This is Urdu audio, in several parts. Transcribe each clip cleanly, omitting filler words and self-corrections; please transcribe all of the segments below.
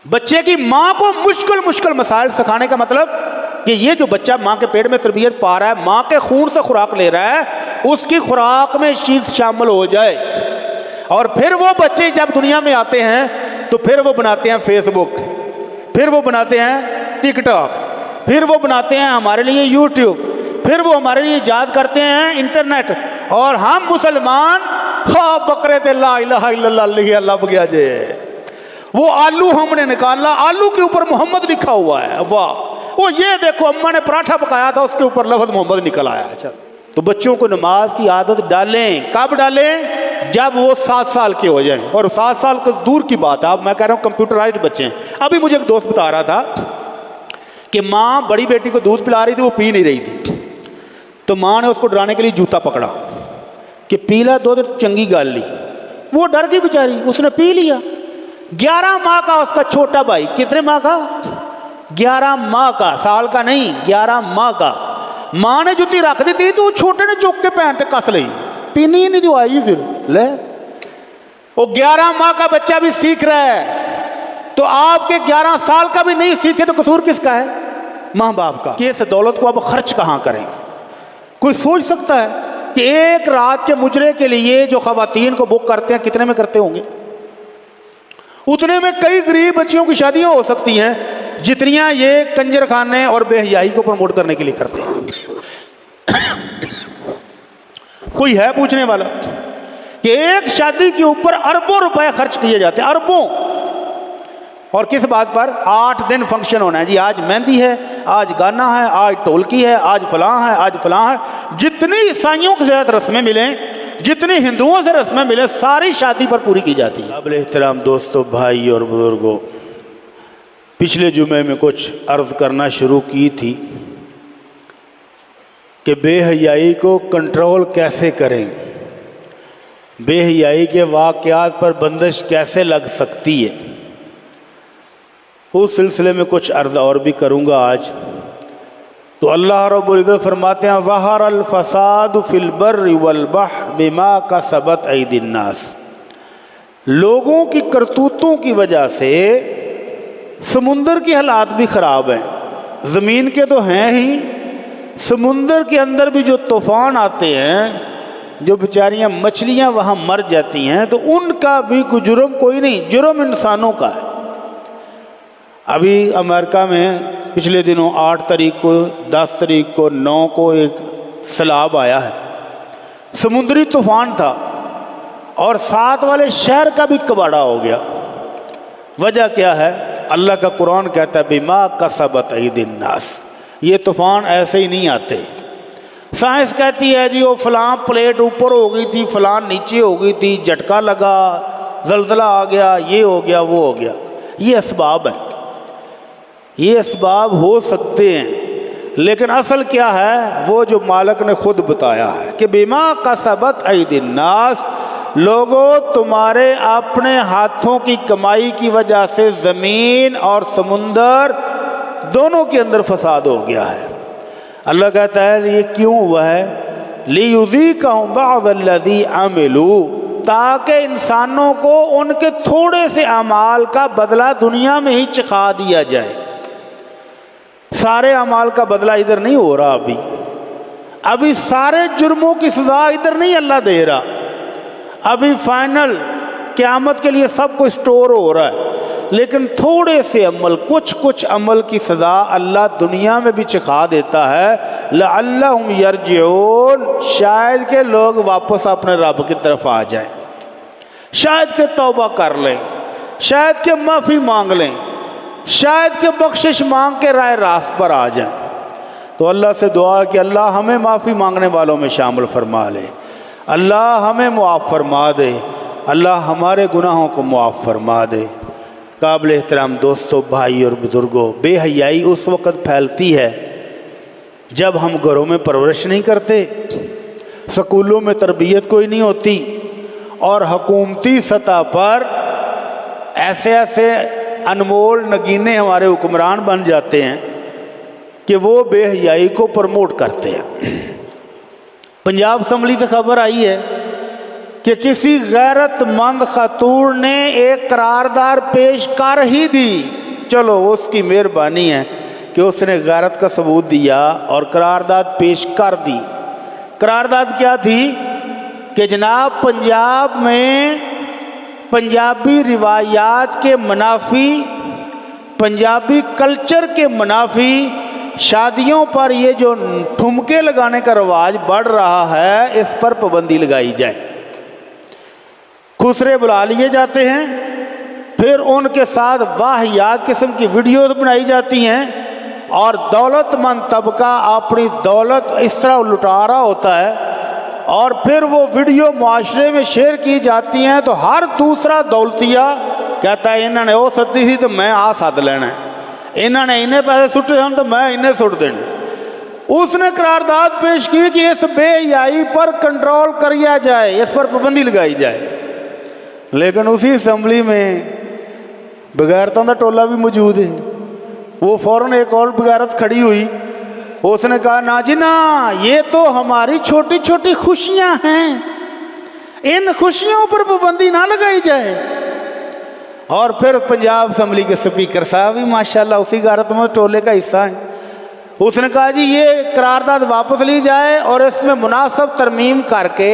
بچے کی ماں کو مشکل مسائل سکھانے کا مطلب کہ یہ جو بچہ ماں کے پیٹ میں تربیت پا رہا ہے، ماں کے خون سے خوراک لے رہا ہے، اس کی خوراک میں چیز شامل ہو جائے۔ اور پھر وہ بچے جب دنیا میں آتے ہیں تو پھر وہ بناتے ہیں فیس بک، پھر وہ بناتے ہیں ٹک ٹاک، پھر وہ بناتے ہیں ہمارے لیے یوٹیوب، پھر وہ ہمارے لیے ایجاد کرتے ہیں انٹرنیٹ، اور ہم مسلمان ہاں بکرے تے لا الہ الا اللہ لکھیا لب گیا جے، وہ آلو ہم نے نکالا، آلو کے اوپر محمد لکھا ہوا ہے، واہ، وہ یہ دیکھو اماں نے پراٹھا پکایا تھا اس کے اوپر لفظ محمد نکل آیا۔ چل تو بچوں کو نماز کی عادت ڈالیں، کب ڈالیں؟ جب وہ 7 سال کے ہو جائیں، اور 7 سال کو دور کی بات ہے، اب میں کہہ رہا ہوں کمپیوٹرائزڈ بچے ہیں۔ ابھی مجھے ایک دوست بتا رہا تھا کہ ماں بڑی بیٹی کو دودھ پلا رہی تھی، وہ پی نہیں رہی تھی، تو ماں نے اس کو ڈرانے کے لیے جوتا پکڑا کہ پیلا دودھ چنگی گل لی، وہ ڈر گئی بیچاری، اس نے پی لیا۔ 11 ماہ کا اس کا چھوٹا بھائی، کتنے ماہ کا؟ 11 ماہ کا، سال کا نہیں، 11 ماہ کا، ماں نے جوتی رکھ دی تھی تو وہ چھوٹے نے چوک کے پہن تے کس لئی، پینی ہی نہیں جو آئی پھر لے۔ وہ 11 ماہ کا بچہ بھی سیکھ رہا ہے، تو آپ کے 11 سال کا بھی نہیں سیکھے تو قصور کس کا ہے؟ ماں باپ کا۔ کہ اس دولت کو اب خرچ کہاں کریں؟ کوئی سوچ سکتا ہے کہ ایک رات کے مجرے کے لیے جو خواتین کو بک کرتے ہیں کتنے میں کرتے ہوں گے؟ اتنے میں کئی غریب بچیوں کی شادیاں ہو سکتی ہیں جتنیاں یہ کنجر خانے اور بے حیائی کو پروموٹ کرنے کے لیے کرتے ہیں۔ کوئی ہے پوچھنے والا کہ ایک شادی کے اوپر اربوں روپے خرچ کیے جاتے ہیں، اربوں، اور کس بات پر؟ 8 دن فنکشن ہونا ہے جی، آج مہندی ہے، آج گانا ہے، آج ٹولکی ہے، آج فلاں ہے، آج فلاں ہے۔ جتنی عیسائیوں کے ساتھ رسمیں ملیں، جتنی ہندوؤں سے رسمیں ملیں، ساری شادی پر پوری کی جاتی ہے۔ قابل احترام دوستو، بھائی اور بزرگوں، پچھلے جمعے میں کچھ عرض کرنا شروع کی تھی کہ بے حیائی کو کنٹرول کیسے کریں، بے حیائی کے واقعات پر بندش کیسے لگ سکتی ہے۔ اس سلسلے میں کچھ عرض اور بھی کروں گا آج۔ تو اللہ رب العزت فرماتے ہیں ظہر الفساد فی البر والبحر بما کسبت ایدی الناس، لوگوں کی کرتوتوں کی وجہ سے سمندر کی حالات بھی خراب ہیں، زمین کے تو ہیں ہی، سمندر کے اندر بھی جو طوفان آتے ہیں، جو بیچاریاں مچھلیاں وہاں مر جاتی ہیں، تو ان کا بھی کوئی جرم کوئی نہیں، جرم انسانوں کا ہے۔ ابھی امریکہ میں پچھلے دنوں 8 تاریخ کو، 10 تاریخ کو، 9 کو ایک سیلاب آیا ہے، سمندری طوفان تھا، اور 7 والے شہر کا بھی کباڑا ہو گیا۔ وجہ کیا ہے؟ اللہ کا قرآن کہتا ہے بما کسبت ایدی الناس، یہ طوفان ایسے ہی نہیں آتے۔ سائنس کہتی ہے جی وہ فلاں پلیٹ اوپر ہو گئی تھی، فلاں نیچے ہو گئی تھی، جھٹکا لگا، زلزلہ آ گیا، یہ ہو گیا، وہ ہو گیا۔ یہ اسباب ہیں، یہ اسباب ہو سکتے ہیں، لیکن اصل کیا ہے؟ وہ جو مالک نے خود بتایا ہے کہ بما کسبت ایدی الناس، لوگوں تمہارے اپنے ہاتھوں کی کمائی کی وجہ سے زمین اور سمندر دونوں کے اندر فساد ہو گیا ہے۔ اللہ کہتا ہے یہ کیوں ہوا ہے؟ لِيُذِيقَهُمْ بَعْضَ الَّذِي عَمِلُوا، تاکہ انسانوں کو ان کے تھوڑے سے اعمال کا بدلہ دنیا میں ہی چکھا دیا جائے۔ سارے اعمال کا بدلہ ادھر نہیں ہو رہا، ابھی سارے جرموں کی سزا ادھر نہیں اللہ دے رہا، ابھی فائنل قیامت کے لیے سب کو اسٹور ہو رہا ہے، لیکن تھوڑے سے عمل، کچھ عمل کی سزا اللہ دنیا میں بھی چکھا دیتا ہے۔ لعلہم یرجعون، شاید کہ لوگ واپس اپنے رب کی طرف آ جائیں، شاید کہ توبہ کر لیں، شاید کہ معافی مانگ لیں، شاید کہ بخشش مانگ کے رائے راست پر آ جائیں۔ تو اللہ سے دعا کہ اللہ ہمیں معافی مانگنے والوں میں شامل فرما لے، اللہ ہمیں معاف فرما دے، اللہ ہمارے گناہوں کو معاف فرما دے۔ قابل احترام دوستو، بھائی اور بزرگوں، بے حیائی اس وقت پھیلتی ہے جب ہم گھروں میں پرورش نہیں کرتے، سکولوں میں تربیت کوئی نہیں ہوتی، اور حکومتی سطح پر ایسے انمول نگینے ہمارے حکمران بن جاتے ہیں کہ وہ بے حیائی کو پروموٹ کرتے ہیں۔ پنجاب اسمبلی سے خبر آئی ہے کہ کسی غیرت مند خاتون نے ایک قرارداد پیش کر ہی دی، چلو اس کی مہربانی ہے کہ اس نے غیرت کا ثبوت دیا اور قرارداد پیش کر دی۔ قرارداد کیا تھی کہ جناب پنجاب میں پنجابی روایات کے منافی، پنجابی کلچر کے منافی شادیوں پر یہ جو ٹھمکے لگانے کا رواج بڑھ رہا ہے، اس پر پابندی لگائی جائے۔ خسرے بلا لیے جاتے ہیں، پھر ان کے ساتھ واہیات قسم کی ویڈیوز بنائی جاتی ہیں، اور دولت مند طبقہ اپنی دولت اس طرح لٹا رہا ہوتا ہے، اور پھر وہ ویڈیو معاشرے میں شیئر کی جاتی ہیں تو ہر دوسرا دولتیا کہتا ہے انہوں نے وہ سدی تھی تو میں آ سد لینا ہے، انہوں نے انہیں پیسے سٹے ہوں تو میں انہیں سٹ دینے۔ اس نے قرارداد پیش کی کہ اس بے حیائی پر کنٹرول کیا جائے، اس پر پابندی لگائی جائے، لیکن اسی اسمبلی میں بغیرتوں کا ٹولہ بھی موجود ہے۔ وہ فوراً ایک اور بغیرت کھڑی ہوئی، اس نے کہا نا جی نا، یہ تو ہماری چھوٹی چھوٹی خوشیاں ہیں، ان خوشیوں پر پابندی نہ لگائی جائے۔ اور پھر پنجاب اسمبلی کے اسپیکر صاحب بھی ماشاءاللہ اسی غیرت مند ٹولے کا حصہ ہیں، اس نے کہا جی یہ قرارداد واپس لی جائے اور اس میں مناسب ترمیم کر کے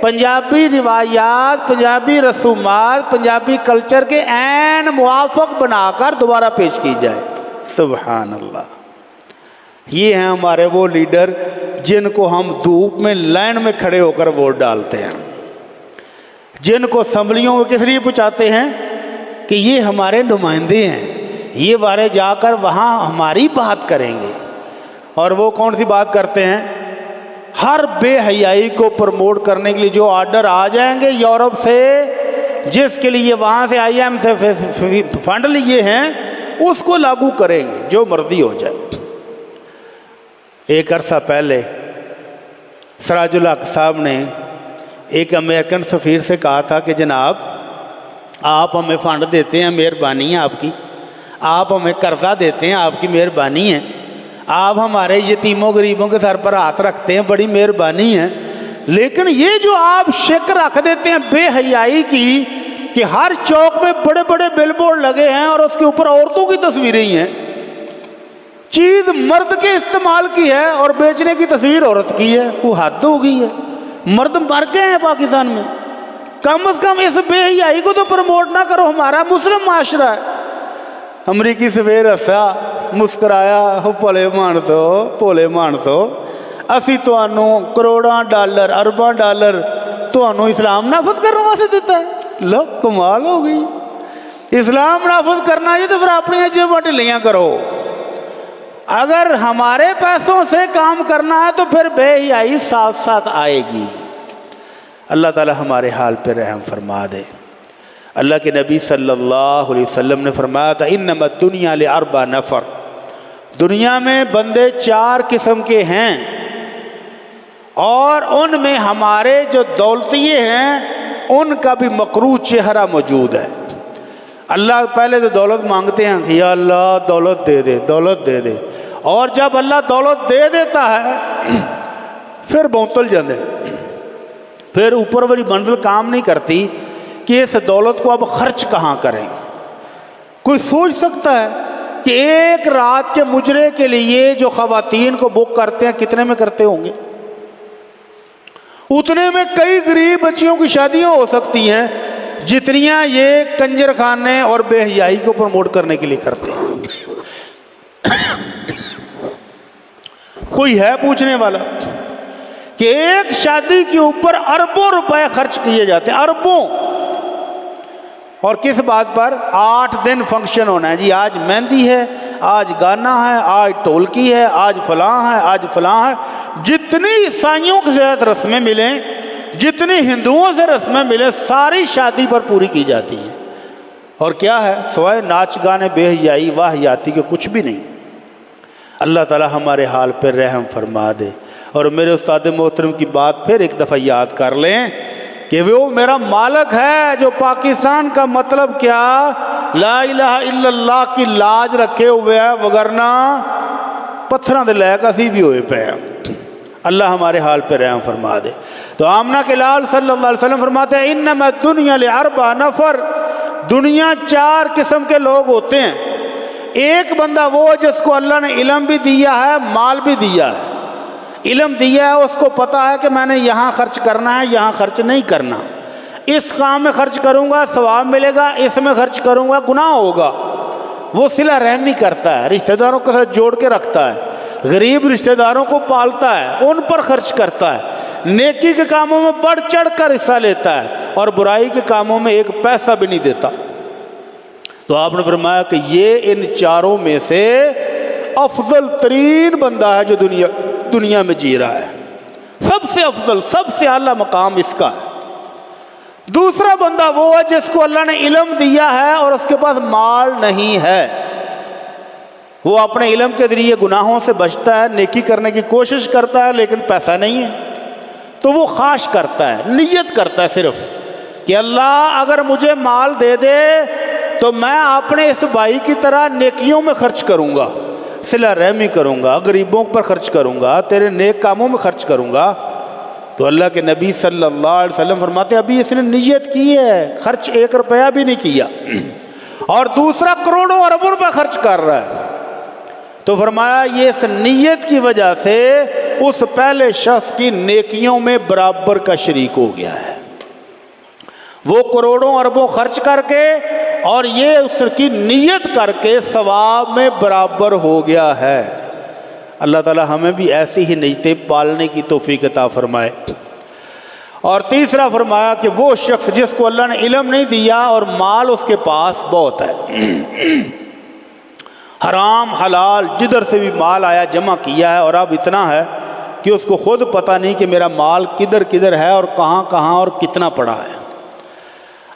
پنجابی روایات، پنجابی رسومات، پنجابی کلچر کے عین موافق بنا کر دوبارہ پیش کی جائے۔ سبحان اللہ۔ یہ ہیں ہمارے وہ لیڈر جن کو ہم دھوپ میں لائن میں کھڑے ہو کر ووٹ ڈالتے ہیں، جن کو اسمبلیوں میں کس لیے پہنچاتے ہیں کہ یہ ہمارے نمائندے ہیں، یہ بارے جا کر وہاں ہماری بات کریں گے۔ اور وہ کون سی بات کرتے ہیں؟ ہر بے حیائی کو پروموٹ کرنے کے لیے جو آرڈر آ جائیں گے یورپ سے، جس کے لیے وہاں سے آئی ایم سے فنڈ لیے ہیں، اس کو لاگو کریں گے جو مرضی ہو جائے۔ ایک عرصہ پہلے سراج الحق صاحب نے ایک امریکن سفیر سے کہا تھا کہ جناب آپ ہمیں فنڈ دیتے ہیں، مہربانی ہے آپ کی، آپ ہمیں قرضہ دیتے ہیں، آپ کی مہربانی ہے، آپ ہمارے یتیموں غریبوں کے سر پر ہاتھ رکھتے ہیں، بڑی مہربانی ہے، لیکن یہ جو آپ شک رکھ دیتے ہیں بے حیائی کی کہ ہر چوک میں بڑے بڑے بل بورڈ لگے ہیں اور اس کے اوپر عورتوں کی تصویریں ہی ہیں، چیز مرد کے استعمال کی ہے اور بیچنے کی تصویر عورت کی ہے، وہ حد ہو گئی ہے۔ مرد مر گئے ہیں پاکستان میں، کم از کم اس بے حیائی کو تو پروموٹ نہ کرو، ہمارا مسلم معاشرہ ہے۔ امریکی سفیر ہسا مسکرایا، بھولے مانسو اسی تانوں کروڑاں ڈالر ارباں ڈالر تانوں اسلام نافذ کرنے واسطے دیتا ہے۔ لو کمال ہو گئی، اسلام نافذ کرنا ہے تو پھر اپنی جیباں ڈھیلیاں کرو، اگر ہمارے پیسوں سے کام کرنا ہے تو پھر بے حیائی ساتھ ساتھ آئے گی۔ اللہ تعالی ہمارے حال پہ رحم فرما دے۔ اللہ کے نبی صلی اللہ علیہ وسلم نے فرمایا تھا انما الدنیا لاربع نفر، دنیا میں بندے 4 قسم کے ہیں، اور ان میں ہمارے جو دولتیے ہیں ان کا بھی مکروہ چہرہ موجود ہے۔ اللہ پہلے تو دولت مانگتے ہیں کہ یا اللہ دولت دے دے، دولت دے دے، اور جب اللہ دولت دے دیتا ہے پھر بونتل جاندے، پھر اوپر والی بنڈل کام نہیں کرتی کہ اس دولت کو اب خرچ کہاں کریں۔ کوئی سوچ سکتا ہے کہ ایک رات کے مجرے کے لیے جو خواتین کو بک کرتے ہیں کتنے میں کرتے ہوں گے؟ اتنے میں کئی غریب بچیوں کی شادیاں ہو سکتی ہیں جتنیاں یہ کنجر خانے اور بے حیائی کو پروموٹ کرنے کے لیے کرتے ہیں۔ کوئی ہے پوچھنے والا کہ ایک شادی کے اوپر اربوں روپے خرچ کیے جاتے ہیں، اربوں، اور کس بات پر؟ 8 دن فنکشن ہونا ہے جی، آج مہندی ہے، آج گانا ہے، آج ٹولکی ہے، آج فلاں ہے، آج فلاں ہے۔ جتنی عیسائیوں کے ساتھ رسمیں ملیں، جتنی ہندوؤں سے رسمیں ملیں، ساری شادی پر پوری کی جاتی ہیں، اور کیا ہے؟ سوائے ناچ گانے بے حیائی واہیاتی کے کچھ بھی نہیں۔ اللہ تعالی ہمارے حال پہ رحم فرما دے۔ اور میرے استاد محترم کی بات پھر ایک دفعہ یاد کر لیں کہ وہ میرا مالک ہے جو پاکستان کا مطلب کیا؟ لا الہ الا اللہ کی لاج رکھے ہوئے ہے، وگرنہ پتھراں دے لے کے اسی بھی ہوئے پے ہیں۔ اللہ ہمارے حال پہ رحم فرما دے۔ تو آمنہ کے لال صلی اللہ علیہ وسلم فرماتے ہیں انما الدنیا لاربع نفر، دنیا 4 قسم کے لوگ ہوتے ہیں۔ ایک بندہ وہ جس کو اللہ نے علم بھی دیا ہے، مال بھی دیا ہے۔ علم دیا ہے، اس کو پتا ہے کہ میں نے یہاں خرچ کرنا ہے، یہاں خرچ نہیں کرنا، اس کام میں خرچ کروں گا ثواب ملے گا، اس میں خرچ کروں گا گناہ ہوگا۔ وہ صلہ رحمی کرتا ہے، رشتہ داروں کے ساتھ جوڑ کے رکھتا ہے، غریب رشتہ داروں کو پالتا ہے، ان پر خرچ کرتا ہے، نیکی کے کاموں میں بڑھ چڑھ کر حصہ لیتا ہے، اور برائی کے کاموں میں ایک پیسہ بھی نہیں دیتا۔ تو آپ نے فرمایا کہ یہ ان 4 میں سے افضل ترین بندہ ہے جو دنیا میں جی رہا ہے، سب سے افضل، سب سے اعلیٰ مقام اس کا ہے۔ دوسرا بندہ وہ ہے جس کو اللہ نے علم دیا ہے اور اس کے پاس مال نہیں ہے، وہ اپنے علم کے ذریعے گناہوں سے بچتا ہے، نیکی کرنے کی کوشش کرتا ہے، لیکن پیسہ نہیں ہے، تو وہ خواہش کرتا ہے، نیت کرتا ہے صرف کہ اللہ اگر مجھے مال دے دے تو میں اپنے اس بھائی کی طرح نیکیوں میں خرچ کروں گا، صلہ رحمی کروں گا، غریبوں پر خرچ کروں گا، تیرے نیک کاموں میں خرچ کروں گا۔ تو اللہ کے نبی صلی اللہ علیہ وسلم فرماتے ہیں ابھی اس نے نیت کی ہے، خرچ 1 روپیہ بھی نہیں کیا، اور دوسرا کروڑوں اربوں روپے خرچ کر رہا ہے۔ تو فرمایا یہ اس نیت کی وجہ سے اس پہلے شخص کی نیکیوں میں برابر کا شریک ہو گیا ہے، وہ کروڑوں اربوں خرچ کر کے اور یہ اس کی نیت کر کے ثواب میں برابر ہو گیا ہے۔ اللہ تعالی ہمیں بھی ایسی ہی نیتیں پالنے کی توفیق عطا فرمائے۔ اور تیسرا فرمایا کہ وہ شخص جس کو اللہ نے علم نہیں دیا اور مال اس کے پاس بہت ہے، حرام حلال جدھر سے بھی مال آیا جمع کیا ہے، اور اب اتنا ہے کہ اس کو خود پتہ نہیں کہ میرا مال کدھر کدھر ہے اور کہاں کہاں اور کتنا پڑا ہے۔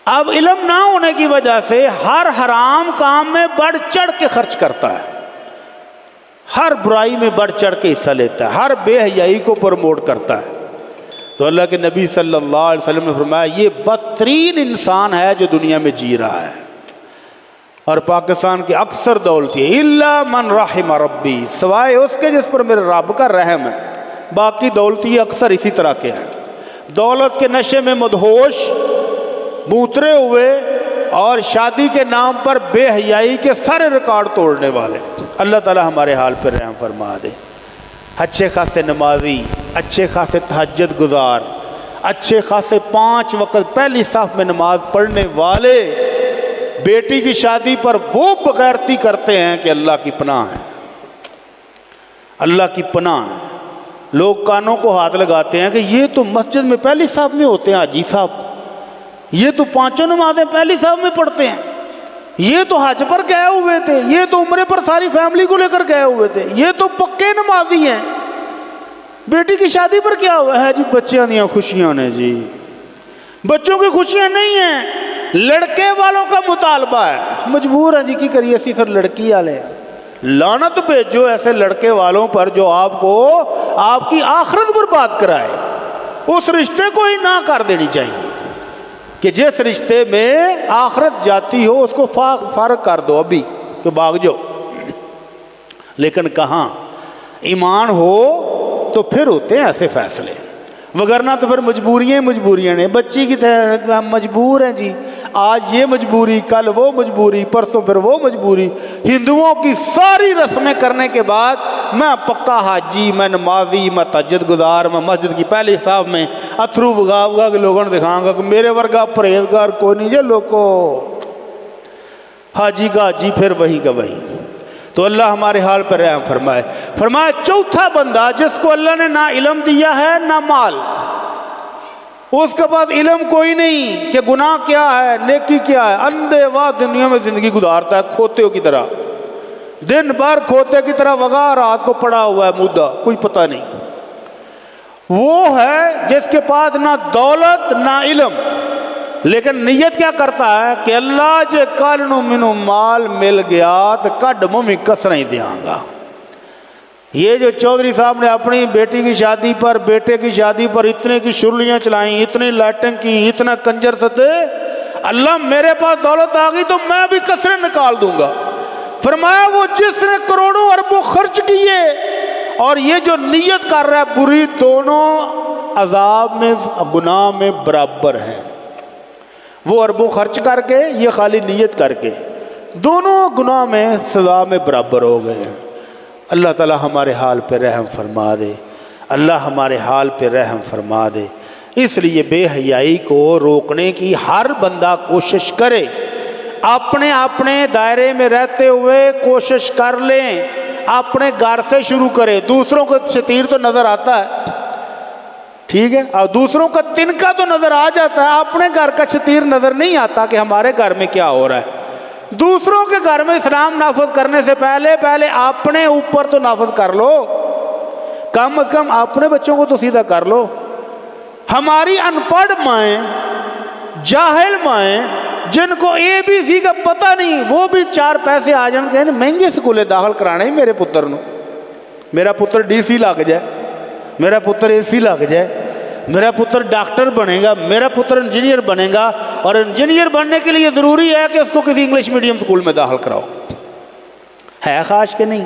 اب علم نہ ہونے کی وجہ سے ہر حرام کام میں بڑھ چڑھ کے خرچ کرتا ہے، ہر برائی میں بڑھ چڑھ کے حصہ لیتا ہے، ہر بے حیائی کو پروموٹ کرتا ہے۔ تو اللہ کے نبی صلی اللہ علیہ وسلم نے فرمایا یہ بدترین انسان ہے جو دنیا میں جی رہا ہے۔ اور پاکستان کی اکثر دولتی ہے الا من رحم ربی، سوائے اس کے جس پر میرے رب کا رحم ہے، باقی دولتی اکثر اسی طرح کے ہیں، دولت کے نشے میں مدہوش، بوترے ہوئے، اور شادی کے نام پر بے حیائی کے سارے ریکارڈ توڑنے والے۔ اللہ تعالی ہمارے حال پر رحم فرما دے۔ اچھے خاصے نمازی، اچھے خاصے تہجد گزار، اچھے خاصے 5 وقت پہلی صف میں نماز پڑھنے والے بیٹی کی شادی پر وہ بغیرتی کرتے ہیں کہ اللہ کی پناہ ہے، اللہ کی پناہ ہے۔ لوگ کانوں کو ہاتھ لگاتے ہیں کہ یہ تو مسجد میں پہلی صف میں ہوتے ہیں حاجی صاحب، یہ تو 5 نمازیں پہلی صف میں پڑھتے ہیں، یہ تو حج پر گئے ہوئے تھے، یہ تو عمرے پر ساری فیملی کو لے کر گئے ہوئے تھے، یہ تو پکے نمازی ہیں۔ بیٹی کی شادی پر کیا ہوا ہے جی؟ بچیاں دیاں خوشیاں نے جی، بچوں کی خوشیاں نہیں ہیں، لڑکے والوں کا مطالبہ ہے، مجبور ہیں جی کی کریے سی پھر لڑکی والے۔ لعنت بھیجو ایسے لڑکے والوں پر جو آپ کو آپ کی آخرت برباد کرائے۔ اس رشتے کو ہی نہ کر دینی چاہیے کہ جس رشتے میں آخرت جاتی ہو اس کو فارغ کر دو ابھی تو بھاگ جاؤ۔ لیکن کہاں ایمان ہو تو پھر ہوتے ہیں ایسے فیصلے، وگرنہ تو پھر مجبوریاں نے بچی کی طرح ہم مجبور ہیں جی، آج یہ مجبوری، کل وہ مجبوری، پرسوں پھر وہ مجبوری۔ ہندوؤں کی ساری رسمیں کرنے کے بعد میں پکا حاجی، میں نمازی، میں تہجد گزار، میں مسجد کی پہلی صف میں اتھرو بگا کے لوگوں نے دکھاؤں گا کہ میرے ورگا پرہیزگار کوئی نہیں جی لوگو، حاجی کا حاجی پھر وہی کا وہی۔ تو اللہ ہمارے حال پر رحم فرمائے۔ فرمایا چوتھا بندہ جس کو اللہ نے نہ علم دیا ہے نہ مال، اس کے پاس علم کوئی نہیں کہ گناہ کیا ہے نیکی کیا ہے، اندھے واہ دنیا میں زندگی گزارتا ہے کھوتےوں کی طرح، دن بھر کھوتے کی طرح وغا رات کو پڑا ہوا ہے مدعا، کوئی پتہ نہیں۔ وہ ہے جس کے پاس نہ دولت نہ علم، لیکن نیت کیا کرتا ہے کہ اللہ جے کل نو مینوں مال مل گیا تو کڈ ممی کسریں دیاں گا۔ یہ جو چودھری صاحب نے اپنی بیٹی کی شادی پر، بیٹے کی شادی پر اتنے کی شرلیاں چلائیں، اتنی لائٹنگ کی، اتنا کنجر ستے، اللہ میرے پاس دولت آ گئی تو میں بھی کسریں نکال دوں گا۔ فرمایا وہ جس نے کروڑوں اربوں خرچ کیے اور یہ جو نیت کر رہا ہے بری، دونوں عذاب میں گناہ میں برابر ہیں۔ وہ اربوں خرچ کر کے، یہ خالی نیت کر کے، دونوں گناہ میں سزا میں برابر ہو گئے ہیں۔ اللہ تعالی ہمارے حال پہ رحم فرما دے، اللہ ہمارے حال پہ رحم فرما دے۔ اس لیے بے حیائی کو روکنے کی ہر بندہ کوشش کرے، اپنے دائرے میں رہتے ہوئے کوشش کر لیں، اپنے گھر سے شروع کرے۔ دوسروں کو شتیر تو نظر آتا ہے، ٹھیک ہے، اور دوسروں کا تنکا تو نظر آ جاتا ہے، اپنے گھر کا شتیر نظر نہیں آتا کہ ہمارے گھر میں کیا ہو رہا ہے۔ دوسروں کے گھر میں اسلام نافذ کرنے سے پہلے اپنے اوپر تو نافذ کر لو، کم از کم اپنے بچوں کو تو سیدھا کر لو۔ ہماری ان پڑھ مائیں، جاہل مائیں، جن کو اے بی سی کا پتہ نہیں، وہ بھی 4 پیسے آ جان کہ مہنگے سکولے داخل کرانے میرے پتر نو، میرا پتر ڈی سی لگ جائے، میرا پتر اے سی لگ جائے، میرا پتر ڈاکٹر بنے گا، میرا پتر انجینئر بنے گا، اور انجینئر بننے کے لیے ضروری ہے کہ اس کو کسی انگلش میڈیم سکول میں داخل کراؤ۔ ہے خواہش کہ نہیں؟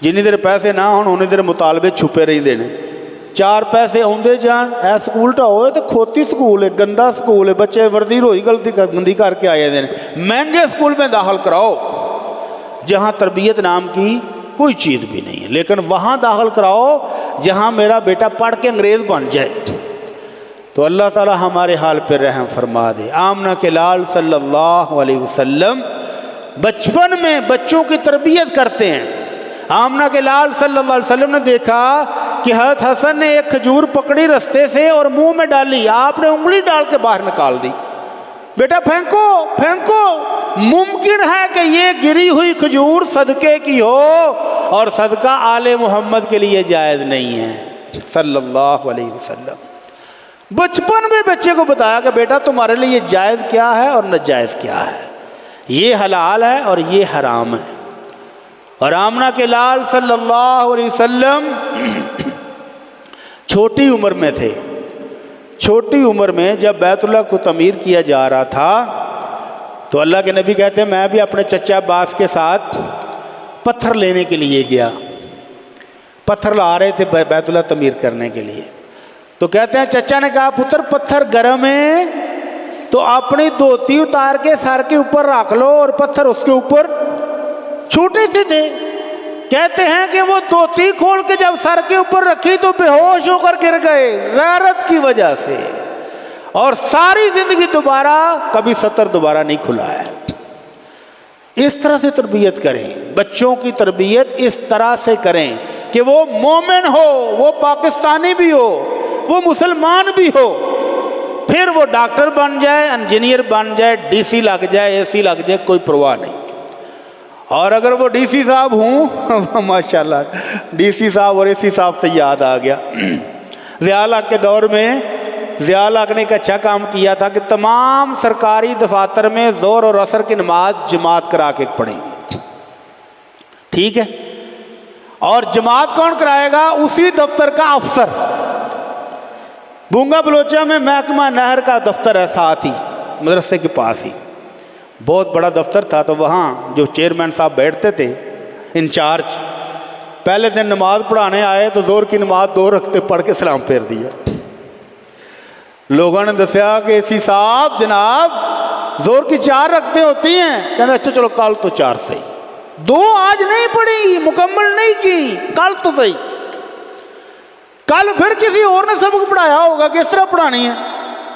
جنی دیر پیسے نہ ہون انہیں دیر مطالبے چھپے رہی دینے، 4 پیسے آندے جان، اے سکول ٹا ہوئے تو کھوتی سکول ہے، گندا سکول ہے، بچے وردی روئی گندی کر کے آئے دینے، مہنگے سکول میں داخل کراؤ جہاں تربیت نام کی کوئی چیز بھی نہیں ہے، لیکن وہاں داخل کراؤ جہاں میرا بیٹا پڑھ کے انگریز بن جائے۔ تو اللہ تعالی ہمارے حال پہ رحم فرما دے۔ آمنہ کے لال صلی اللہ علیہ وسلم بچپن میں بچوں کی تربیت کرتے ہیں۔ آمنہ کے لال صلی اللہ علیہ وسلم نے دیکھا کہ حضرت حسن نے ایک کھجور پکڑی رستے سے اور منہ میں ڈالی، آپ نے انگلی ڈال کے باہر نکال دی، بیٹا پھینکو پھینکو، ممکن ہے کہ یہ گری ہوئی کھجور صدقے کی ہو اور صدقہ آل محمد کے لیے جائز نہیں ہے صلی اللہ علیہ وسلم۔ بچپن میں بچے کو بتایا کہ بیٹا تمہارے لیے یہ جائز کیا ہے اور ناجائز کیا ہے، یہ حلال ہے اور یہ حرام ہے۔ اور آمنہ کے لال صلی اللہ علیہ وسلم چھوٹی عمر میں تھے، چھوٹی عمر میں جب بیت اللہ کو تعمیر کیا جا رہا تھا تو اللہ کے نبی کہتے ہیں میں بھی اپنے چچا عباس کے ساتھ پتھر لینے کے لیے گیا، پتھر لا رہے تھے بیت اللہ تعمیر کرنے کے لیے، تو کہتے ہیں چچا نے کہا پتر پتھر گرم ہے تو اپنی دھوتی اتار کے سر کے اوپر رکھ لو، اور پتھر اس کے اوپر چھوٹے سے تھے، کہتے ہیں کہ وہ دھوتی کھول کے جب سر کے اوپر رکھی تو بے ہوش ہو کر گر گئے غیرت کی وجہ سے، اور ساری زندگی دوبارہ کبھی سطر دوبارہ نہیں کھلا ہے۔ اس طرح سے تربیت کریں، بچوں کی تربیت اس طرح سے کریں کہ وہ مومن ہو، وہ پاکستانی بھی ہو، وہ مسلمان بھی ہو، پھر وہ ڈاکٹر بن جائے، انجینئر بن جائے، ڈی سی لگ جائے، اے سی لگ جائے، کوئی پرواہ نہیں۔ اور اگر وہ ڈی سی صاحب ہوں ماشاءاللہ، ڈی سی صاحب اور اے سی صاحب سے یاد آ گیا، ضیاء الحق کے دور میں ضیاء الحق نے ایک اچھا کام کیا تھا کہ تمام سرکاری دفاتر میں ظہر اور عصر کی نماز جماعت کرا کے پڑھیں گے، ٹھیک ہے، اور جماعت کون کرائے گا؟ اسی دفتر کا افسر۔ بونگا بلوچہ میں محکمہ نہر کا دفتر ہے، ساتھ ہی مدرسے کے پاس ہی بہت بڑا دفتر تھا، تو وہاں جو چیئرمین صاحب بیٹھتے تھے انچارج، پہلے دن نماز پڑھانے آئے تو زور کی نماز 2 رکعتیں پڑھ کے سلام پھیر دیا۔ لوگوں نے دسیا کہ اسی صاحب جناب زور کی 4 رکعتیں ہوتی ہیں، کہتے اچھا چلو کل تو 4 صحیح، 2 آج نہیں پڑھی، مکمل نہیں کی، کل تو صحیح، کل پھر کسی اور نے سبق پڑھایا ہوگا کہ اس طرح پڑھانی ہے،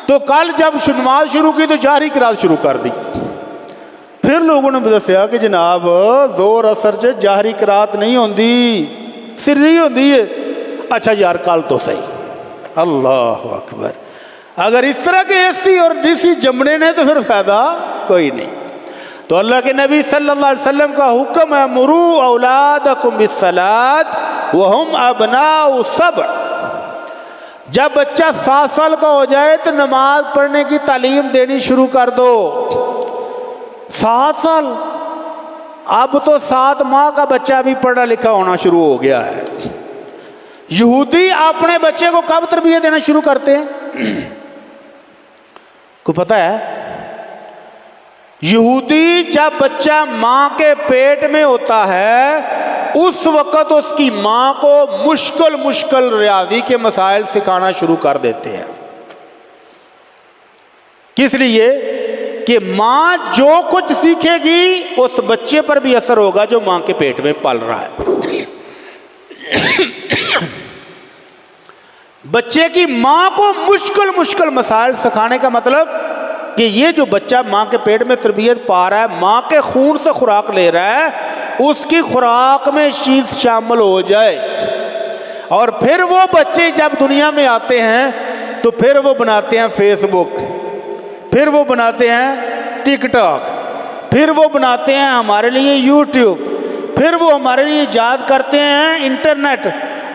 تو کل جب نماز شروع کی تو جہری قرات شروع کر دی۔ پھر لوگوں نے دسیا کہ جناب زور اثر سے جہری قرات نہیں ہوندی، سری ہوندی ہے۔ اچھا یار کل تو صحیح، اللہ اکبر۔ اگر اس طرح کے اے سی اور ڈی سی جمنے نے تو پھر فائدہ کوئی نہیں۔ تو اللہ کے نبی صلی اللہ علیہ وسلم کا حکم ہے مروا اولادکم بالصلاۃ وہم ابناء 7، جب بچہ 7 سال کا ہو جائے تو نماز پڑھنے کی تعلیم دینی شروع کر دو۔ 7 سال، اب تو 7 ماہ کا بچہ بھی پڑھا لکھا ہونا شروع ہو گیا ہے۔ یہودی اپنے بچے کو کب تربیت دینا شروع کرتے ہیں؟ کو پتہ ہے؟ یہودی جب بچہ ماں کے پیٹ میں ہوتا ہے اس وقت اس کی ماں کو مشکل ریاضی کے مسائل سکھانا شروع کر دیتے ہیں۔ کس لیے کہ ماں جو کچھ سیکھے گی اس بچے پر بھی اثر ہوگا جو ماں کے پیٹ میں پل رہا ہے۔ بچے کی ماں کو مشکل مسائل سکھانے کا مطلب کہ یہ جو بچہ ماں کے پیٹ میں تربیت پا رہا ہے، ماں کے خون سے خوراک لے رہا ہے، اس کی خوراک میں چیز شامل ہو جائے، اور پھر وہ بچے جب دنیا میں آتے ہیں تو پھر وہ بناتے ہیں فیس بک، پھر وہ بناتے ہیں ٹک ٹاک، پھر وہ بناتے ہیں ہمارے لیے یوٹیوب، پھر وہ ہمارے لیے ایجاد کرتے ہیں انٹرنیٹ،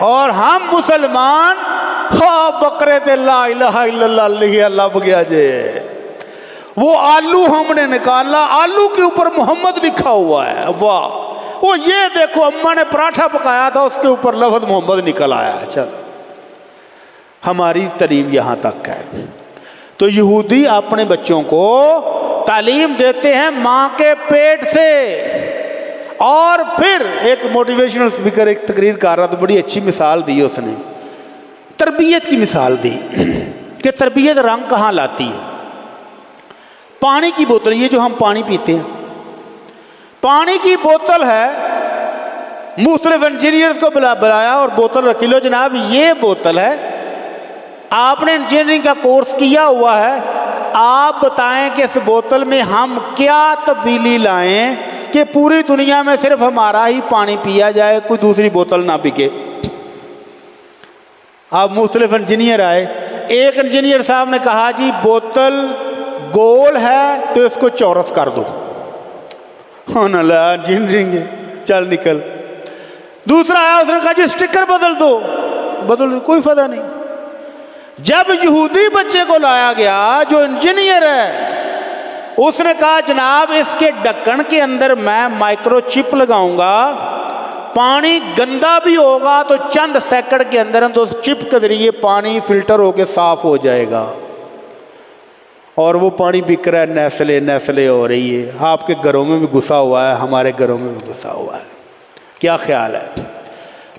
اور ہم مسلمان ہاں بکرے تے لا الہ الا اللہ اللہ بگیا جے، وہ آلو ہم نے نکالا، آلو کے اوپر محمد لکھا ہوا ہے، واہ، وہ یہ دیکھو اماں نے پراٹھا پکایا تھا اس کے اوپر لفظ محمد نکل آیا۔ چل ہماری تعلیم یہاں تک ہے۔ تو یہودی اپنے بچوں کو تعلیم دیتے ہیں ماں کے پیٹ سے، اور پھر ایک موٹیویشنل اسپیکر ایک تقریر کر رہا تو بڑی اچھی مثال دی اس نے، تربیت کی مثال دی کہ تربیت رنگ کہاں لاتی ہے۔ پانی کی بوتل، یہ جو ہم پانی پیتے ہیں، پانی کی بوتل ہے، مختلف انجینئرز کو بلایا اور بوتل رکھ لو، جناب یہ بوتل ہے، آپ نے انجینئرنگ کا کورس کیا ہوا ہے، آپ بتائیں کہ اس بوتل میں ہم کیا تبدیلی لائیں کہ پوری دنیا میں صرف ہمارا ہی پانی پیا جائے، کوئی دوسری بوتل نہ بکے۔ آپ مختلف انجینئر آئے، ایک انجینئر صاحب نے کہا جی بوتل گول ہے تو اس کو چورس کر دو، ہونا لا انجینئرنگ ہے، چل نکل۔ دوسرا آیا، اس نے کہا جی سٹکر بدل دو، بدل دو، کوئی فائدہ نہیں۔ جب یہودی بچے کو لایا گیا جو انجینئر ہے، اس نے کہا جناب اس کے ڈھکن کے اندر میں مائکرو چپ لگاؤں گا، پانی گندا بھی ہوگا تو چند سیکنڈ کے اندر تو اس چپ کے ذریعے پانی فلٹر ہو کے صاف ہو جائے گا، اور وہ پانی بک رہا ہے، نیسلے ہو رہی ہے، آپ کے گھروں میں بھی گھسا ہوا ہے، ہمارے گھروں میں بھی گھسا ہوا ہے۔ کیا خیال ہے؟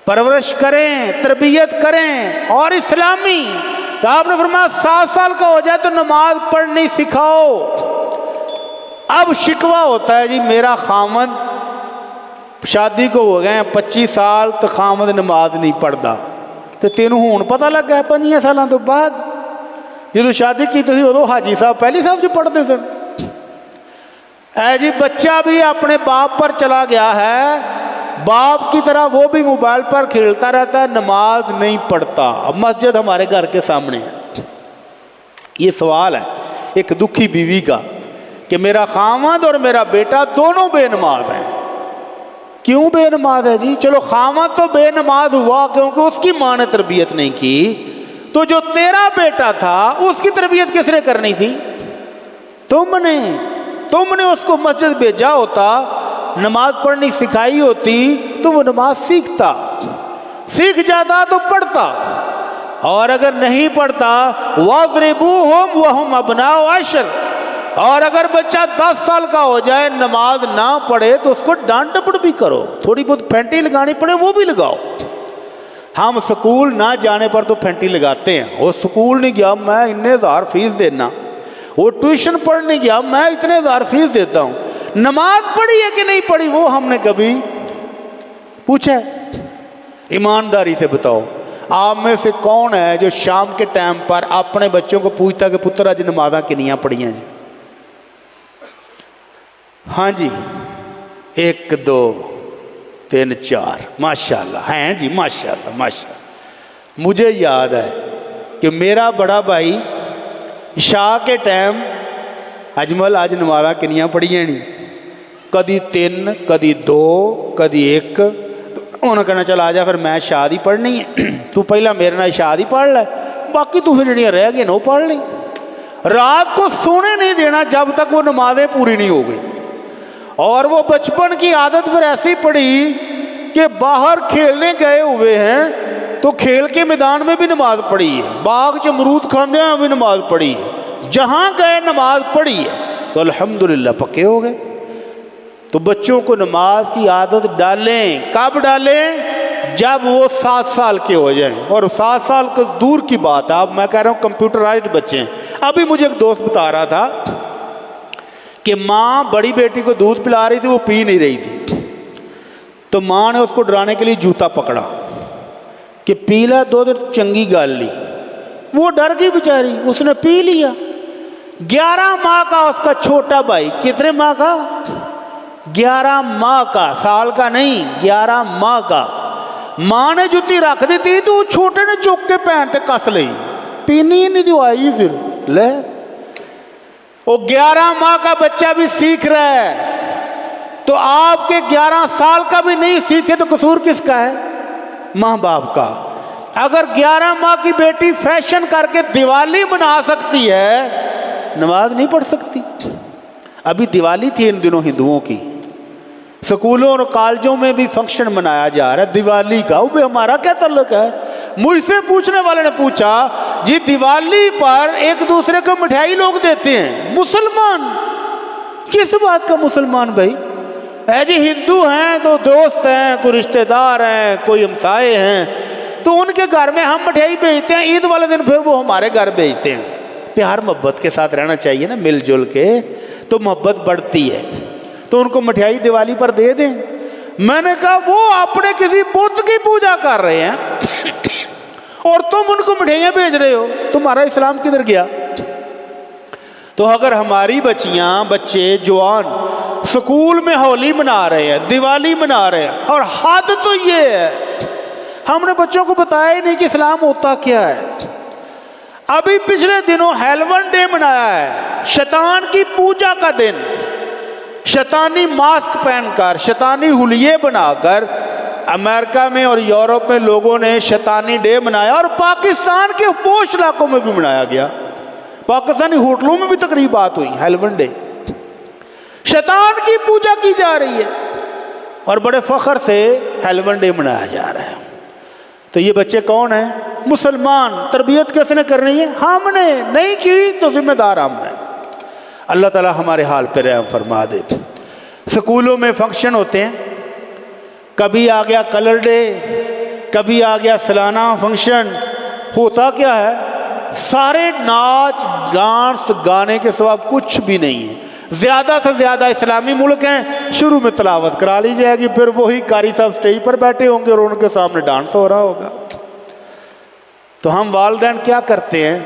پرورش کریں، تربیت کریں، اور اسلامی تو آپ نے فرمایا 7 سال کا ہو جائے تو نماز پڑھنی سکھاؤ۔ اب شکوہ ہوتا ہے جی میرا خامد شادی کو ہو گئے 25 سال تو خامد نماز نہیں پڑھتا، تو تینوں ہون پتہ لگ گیا 5 سالوں تو بعد، جدو شادی کی تھی ادو حاجی صاحب پہلی صاحب جو پڑھتے سن۔ اے جی بچہ بھی اپنے باپ پر چلا گیا ہے، باپ کی طرح وہ بھی موبائل پر کھیلتا رہتا ہے، نماز نہیں پڑھتا، مسجد ہمارے گھر کے سامنے ہے۔ یہ سوال ہے ایک دکھی بیوی کا کہ میرا خامد اور میرا بیٹا دونوں بے نماز ہیں۔ کیوں بے نماز ہے جی؟ چلو خامد تو بے نماز ہوا کیونکہ اس کی ماں نے تربیت نہیں کی، تو جو تیرا بیٹا تھا اس کی تربیت کس نے کرنی تھی؟ تم نے اس کو مسجد بھیجا ہوتا، نماز پڑھنی سکھائی ہوتی تو وہ نماز سیکھ جاتا تو پڑھتا، اور اگر نہیں پڑھتا وَاضْرِبُوهُمْ وَهُمْ أَبْنَاءُ 10، اور اگر بچہ 10 سال کا ہو جائے نماز نہ پڑھے تو اس کو ڈانٹ ڈپٹ بھی کرو، تھوڑی بہت پھینٹی لگانی پڑے وہ بھی لگاؤ۔ ہم سکول نہ جانے پر تو پھینٹی لگاتے ہیں، وہ سکول نہیں گیا میں اتنے ہزار فیس دینا، وہ ٹیوشن پڑھنے گیا میں اتنے ہزار فیس دیتا ہوں، نماز پڑھی ہے کہ نہیں پڑھی وہ ہم نے کبھی پوچھا ہے؟ ایمانداری سے بتاؤ، آپ میں سے کون ہے جو شام کے ٹائم پر اپنے بچوں کو پوچھتا کہ پتر آج نمازاں کنیاں پڑھیاں جی؟ ہاں جی 1 2 3 4 ماشاءاللہ ہیں جی، ماشاءاللہ ماشاءاللہ۔ مجھے یاد ہے کہ میرا بڑا بھائی عشاء کے ٹائم اجمل آج نمازاں کنیاں پڑھیاں نہیں، کدی 3 کدی 2 کدی 1، انہوں کہنا چل آ جا پھر میں عشاء دی پڑھنی ہے، تو پہلا میرے نال عشاء دی پڑھ لے، باقی تو پھر جڑیاں رہ گئے نو پڑھ لیں۔ رات کو سونے نہیں دینا جب تک وہ نمازیں پوری نہیں ہو گئی، اور وہ بچپن کی عادت پر ایسی پڑی کہ باہر کھیلنے گئے ہوئے ہیں تو کھیل کے میدان میں بھی نماز پڑھی ہے، باغ چ امرود کھاندے ہیں بھی نماز پڑھی ہے، جہاں گئے نماز پڑھی ہے، تو الحمدللہ پکے ہو گئے۔ تو بچوں کو نماز کی عادت ڈالیں. کب ڈالیں؟ جب وہ 7 سال کے ہو جائیں. اور 7 سال کو دور کی بات ہے، اب میں کہہ رہا ہوں کمپیوٹرائزڈ بچے ہیں. ابھی مجھے ایک دوست بتا رہا تھا کہ ماں بڑی بیٹی کو دودھ پلا رہی تھی، وہ پی نہیں رہی تھی، تو ماں نے اس کو ڈرانے کے لیے جوتا پکڑا کہ پی لا دودھ، چنگی گال لی. وہ ڈر گئی بیچاری، اس نے پی لیا. 11 ماہ کا اس کا چھوٹا بھائی، کتنے ماہ کا؟ 11 ماہ کا، سال کا نہیں، 11 ماہ کا. ماں نے جوتی رکھ دی تھی تو چھوٹے نے چوک کے پہنتے کس لی، پینی ہی نہیں دی، آئی پھر لے. وہ 11 ماہ کا بچہ بھی سیکھ رہا ہے، تو آپ کے 11 سال کا بھی نہیں سیکھے تو قصور کس کا ہے؟ ماں باپ کا. اگر 11 ماہ کی بیٹی فیشن کر کے دیوالی منا سکتی ہے، نماز نہیں پڑھ سکتی. ابھی دیوالی تھی ان دنوں ہندوؤں کی، سکولوں اور کالجوں میں بھی فنکشن منایا جا رہا ہے دیوالی کا. وہ بھی ہمارا کیا تعلق ہے؟ مجھ سے پوچھنے والے نے پوچھا جی دیوالی پر ایک دوسرے کو مٹھائی لوگ دیتے ہیں، مسلمان کس بات کا مسلمان بھائی؟ اے جی ہندو ہیں تو دوست ہیں، کوئی رشتہ دار ہیں، کوئی ہمسائے ہیں، تو ان کے گھر میں ہم مٹھائی بھیجتے ہیں، عید والے دن پھر وہ ہمارے گھر بھیجتے ہیں. پیار محبت کے ساتھ رہنا چاہیے نا، مل جل کے، تو محبت بڑھتی ہے. تو ان کو مٹھائی دیوالی پر دے دیں. میں نے کہا وہ اپنے کسی بت کی پوجا کر رہے ہیں اور تم ان کو مٹھائیاں بھیج رہے ہو، تمہارا اسلام کدھر گیا؟ تو اگر ہماری بچیاں، بچے، جوان سکول میں ہولی منا رہے ہیں، دیوالی منا رہے ہیں، اور حد تو یہ ہے ہم نے بچوں کو بتایا ہی نہیں کہ اسلام ہوتا کیا ہے. ابھی پچھلے دنوں ہیلون ڈے منایا ہے، شیطان کی پوجا کا دن. شیطانی ماسک پہن کر، شیطانی حلیے بنا کر امریکہ میں اور یورپ میں لوگوں نے شیطانی ڈے منایا، اور پاکستان کے پوش علاقوں میں بھی منایا گیا. پاکستانی ہوٹلوں میں بھی تقریبات ہوئی ہیلون ڈے. شیطان کی پوجا کی جا رہی ہے اور بڑے فخر سے ہیلون ڈے منایا جا رہا ہے. تو یہ بچے کون ہیں؟ مسلمان. تربیت کس نے کرنی ہے؟ ہم نے نہیں کی تو ذمہ دار ہم ہیں. اللہ تعالی ہمارے حال پہ رحم فرما دے. سکولوں میں فنکشن ہوتے ہیں، کبھی آ گیا کلر ڈے، کبھی آ گیا سالانہ فنکشن. ہوتا کیا ہے؟ سارے ناچ ڈانس گانے کے سوا کچھ بھی نہیں ہے. زیادہ سے زیادہ اسلامی ملک ہیں، شروع میں تلاوت کرا لی جائے گی، پھر وہی قاری صاحب سٹیج پر بیٹھے ہوں گے اور ان کے سامنے ڈانس ہو رہا ہوگا. تو ہم والدین کیا کرتے ہیں؟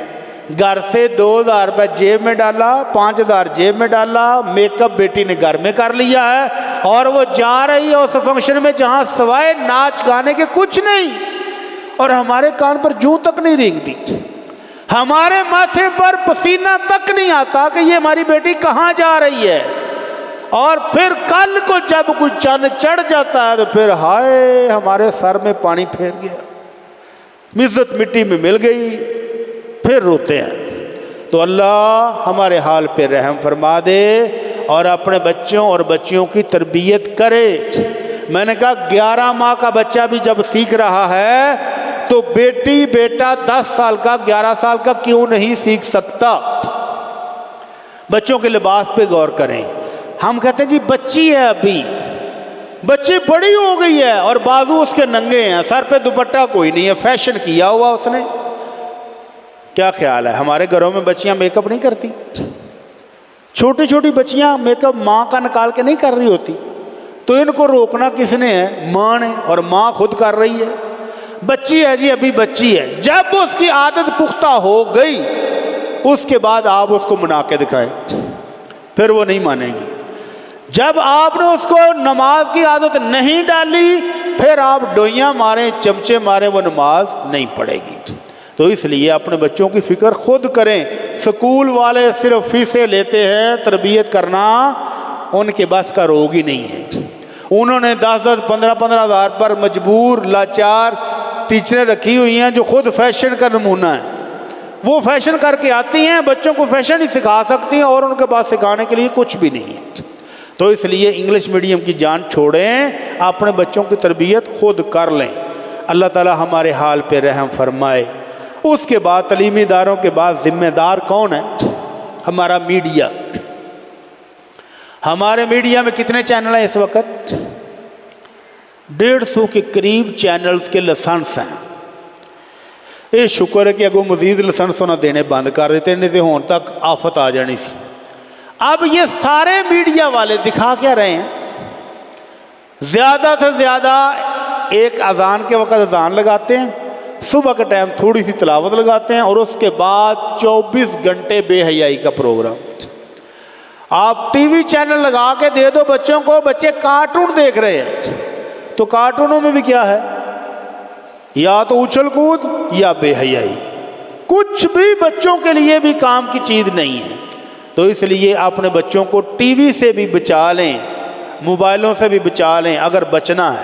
گھر سے 2000 روپے جیب میں ڈالا، 5000 جیب میں ڈالا، میک اپ بیٹی نے گھر میں کر لیا ہے، اور وہ جا رہی ہے اس فنکشن میں جہاں سوائے ناچ گانے کے کچھ نہیں، اور ہمارے کان پر جوں تک نہیں رینگتی، ہمارے ماتھے پر پسینہ تک نہیں آتا کہ یہ ہماری بیٹی کہاں جا رہی ہے. اور پھر کل کو جب کوئی چاند چڑھ جاتا ہے تو پھر ہائے ہمارے سر میں پانی پھیر گیا، عزت مٹی میں مل گئی، پھر روتے ہیں. تو اللہ ہمارے حال پہ رحم فرما دے اور اپنے بچوں اور بچیوں کی تربیت کرے. میں نے کہا 11 ماہ کا بچہ بھی جب سیکھ رہا ہے تو بیٹی بیٹا 10 سال کا 11 سال کا کیوں نہیں سیکھ سکتا؟ بچوں کے لباس پہ غور کریں. ہم کہتے ہیں جی بچی ہے، ابھی بچی بڑی ہو گئی ہے اور بازو اس کے ننگے ہیں، سر پہ دوپٹہ کوئی نہیں ہے، فیشن کیا ہوا اس نے. کیا خیال ہے؟ ہمارے گھروں میں بچیاں میک اپ نہیں کرتی؟ چھوٹی چھوٹی بچیاں میک اپ ماں کا نکال کے نہیں کر رہی ہوتی، تو ان کو روکنا کس نے ہے؟ ماں نے، اور ماں خود کر رہی ہے. بچی ہے جی، ابھی بچی ہے، جب اس کی عادت پختہ ہو گئی اس کے بعد آپ اس کو منا کے دکھائیں، پھر وہ نہیں مانے گی. جب آپ نے اس کو نماز کی عادت نہیں ڈالی پھر آپ ڈوئیاں ماریں، چمچے ماریں، وہ نماز نہیں پڑھے گی. تو اس لیے اپنے بچوں کی فکر خود کریں. سکول والے صرف فیسیں لیتے ہیں، تربیت کرنا ان کے بس کا روگ ہی نہیں ہے. انہوں نے 10-10 15-15 ہزار پر مجبور لاچار ٹیچریں رکھی ہوئی ہیں جو خود فیشن کا نمونہ ہیں. وہ فیشن کر کے آتی ہیں، بچوں کو فیشن ہی سکھا سکتی ہیں اور ان کے پاس سکھانے کے لیے کچھ بھی نہیں ہے. تو اس لیے انگلش میڈیم کی جان چھوڑیں، اپنے بچوں کی تربیت خود کر لیں. اللہ تعالی ہمارے حال پہ رحم فرمائے. اس کے بعد تعلیمی اداروں کے بعد ذمہ دار کون ہے؟ ہمارا میڈیا. ہمارے میڈیا میں کتنے چینل ہیں اس وقت؟ 150 کے قریب چینلز کے لائسنس ہیں۔ یہ شکر ہے کہ اگوں مزید لائسنس نہ دینے بند کر دیتے، نہیں تو ہون تک آفت آ جانی سی۔ اب یہ سارے میڈیا والے دکھا کیا رہے ہیں؟ زیادہ سے زیادہ ایک اذان کے وقت اذان لگاتے ہیں، صبح کے ٹائم تھوڑی سی تلاوت لگاتے ہیں، اور اس کے بعد 24 گھنٹے بے حیائی کا پروگرام۔ آپ ٹی وی چینل لگا کے دے دو بچوں کو، بچے کارٹون دیکھ رہے ہیں، تو کارٹونوں میں بھی کیا ہے؟ یا تو اچھل کود یا بے حیائی، کچھ بھی بچوں کے لیے بھی کام کی چیز نہیں ہے۔ تو اس لیے اپنے بچوں کو ٹی وی سے بھی بچا لیں، موبائلوں سے بھی بچا لیں اگر بچنا ہے۔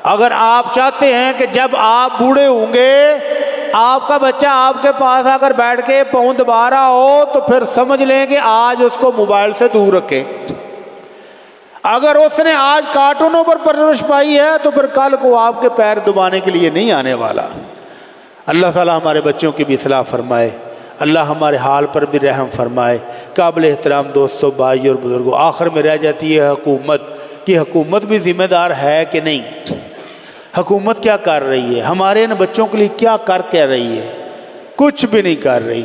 اگر آپ چاہتے ہیں کہ جب آپ بوڑھے ہوں گے آپ کا بچہ آپ کے پاس آ کر بیٹھ کے پاؤں دبا رہا ہو، تو پھر سمجھ لیں کہ آج اس کو موبائل سے دور رکھیں۔ اگر اس نے آج کارٹونوں پر پرورش پائی ہے تو پھر کل کو آپ کے پیر دبانے کے لیے نہیں آنے والا۔ اللہ تعالیٰ ہمارے بچوں کی بھی اصلاح فرمائے، اللہ ہمارے حال پر بھی رحم فرمائے۔ قابل احترام دوستوں، بھائی اور بزرگوں، آخر میں رہ جاتی ہے حکومت، کہ حکومت بھی ذمہ دار ہے کہ نہیں؟ حکومت کیا کر رہی ہے؟ ہمارے ان بچوں کے لیے کیا کر کے رہی ہے؟ کچھ بھی نہیں کر رہی۔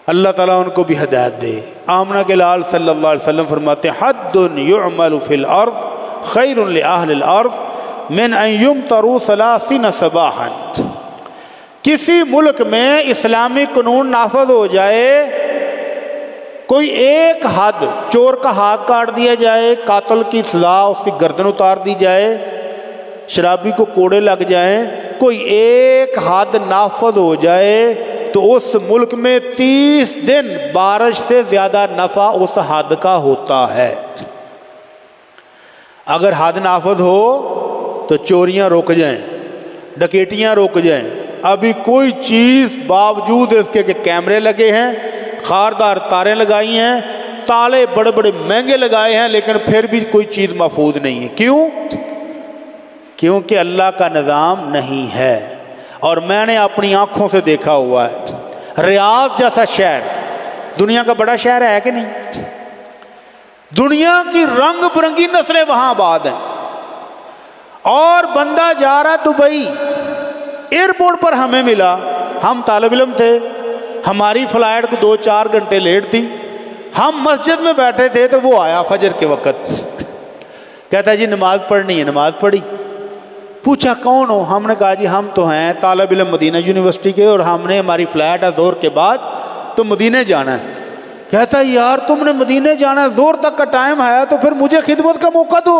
اللہ تعالیٰ ان کو بھی ہدایت دے۔ آمنہ کے لال صلی اللہ علیہ وسلم فرماتے ہیں حد یعمل فی الارض خیر لأہل الارض من ان یمطروا 30 صباحا۔ کسی ملک میں اسلامی قانون نافذ ہو جائے، کوئی ایک حد، چور کا ہاتھ کاٹ دیا جائے، قاتل کی سزا اس کی گردن اتار دی جائے، شرابی کو کوڑے لگ جائیں، کوئی ایک حد نافذ ہو جائے تو اس ملک میں 30 دن بارش سے زیادہ نفع اس حد کا ہوتا ہے۔ اگر حد نافذ ہو تو چوریاں رک جائیں، ڈکیٹیاں رک جائیں۔ ابھی کوئی چیز باوجود اس کے کہ کیمرے لگے ہیں، خاردار تاریں لگائی ہیں، تالے بڑے بڑے مہنگے لگائے ہیں، لیکن پھر بھی کوئی چیز محفوظ نہیں ہے۔ کیوں؟ کیونکہ اللہ کا نظام نہیں ہے۔ اور میں نے اپنی آنکھوں سے دیکھا ہوا ہے، ریاض جیسا شہر دنیا کا بڑا شہر ہے کہ نہیں؟ دنیا کی رنگ برنگی نسلیں وہاں آباد ہیں، اور بندہ جا رہا دبئی، ایئرپورٹ پر ہمیں ملا، ہم طالب علم تھے، ہماری فلائٹ کو 2-4 گھنٹے لیٹ تھی، ہم مسجد میں بیٹھے تھے تو وہ آیا فجر کے وقت، کہتا ہے جی نماز پڑھنی ہے۔ نماز پڑھی، پوچھا کون ہو؟ ہم نے کہا جی ہم تو ہیں طالب علم مدینہ یونیورسٹی کے، اور ہم نے ہماری فلائٹ ہے ظہر کے بعد، تو مدینہ جانا ہے۔ کہتا ہے یار تم نے مدینہ جانا ہے، ظہر تک کا ٹائم ہے، تو پھر مجھے خدمت کا موقع دو۔